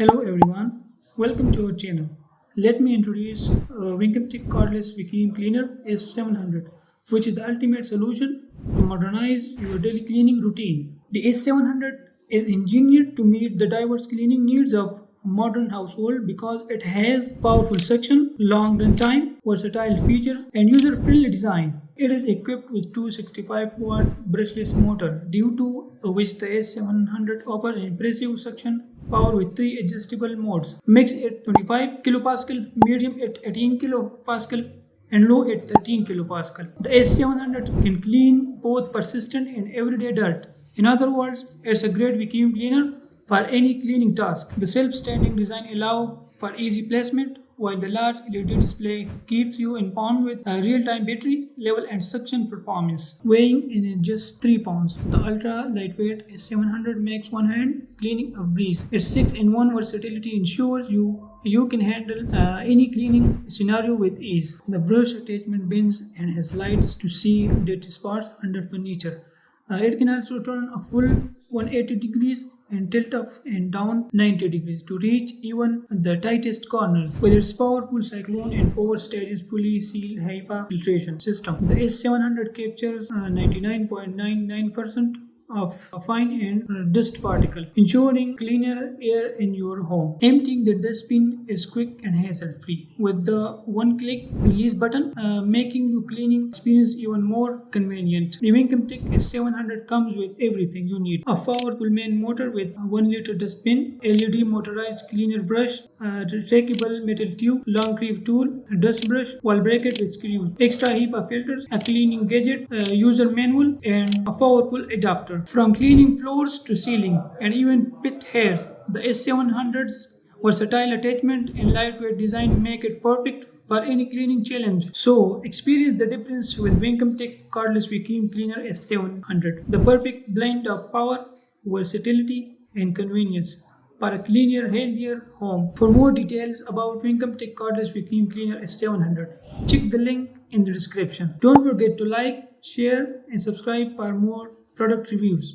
Hello everyone, welcome to our channel. Let me introduce WnkimTech Cordless Vacuum Cleaner S700, which is the ultimate solution to modernize your daily cleaning routine. The S700 is engineered to meet the diverse cleaning needs of a modern household because it has powerful suction, long runtime, versatile features, and user-friendly design. It is equipped with 265-watt brushless motor, due to which the S700 offers impressive suction power with three adjustable modes: max at 25 kilopascal, medium at 18 kilopascal, and low at 13 kilopascal. The S700 can clean both persistent and everyday dirt. In other words, it's a great vacuum cleaner for any cleaning task. The self-standing design allows for easy placement, while the large LED display keeps you informed with a real-time battery level and suction performance. Weighing in at just 3 pounds, the ultra lightweight S700 makes one-hand cleaning a breeze. Its 6-in-1 versatility ensures you can handle any cleaning scenario with ease. The brush attachment bends and has lights to see dirty spots under furniture. It can also turn a full 180 degrees and tilt up and down 90 degrees to reach even the tightest corners. With its powerful cyclone and power stages fully sealed HEPA filtration system, the S700 captures 99.99% of fine and dust particle, ensuring cleaner air in your home. Emptying the dustbin is quick and hassle-free with the one-click release button, making your cleaning experience even more convenient. The WnkimTech S700 comes with everything you need: a powerful main motor with a 1-liter dustbin, LED motorized cleaner brush, a retractable metal tube, long creep tool, a dust brush, wall bracket with screws, extra HEPA filters, a cleaning gadget, a user manual, and a powerful adapter. From cleaning floors to ceiling and even pet hair, the S700's versatile attachment and lightweight design make it perfect for any cleaning challenge. So, experience the difference with WnkimTech Cordless Vacuum Cleaner S700, the perfect blend of power, versatility, and convenience for a cleaner, healthier home. For more details about WnkimTech Cordless Vacuum Cleaner S700, check the link in the description. Don't forget to like, share, and subscribe for more product reviews.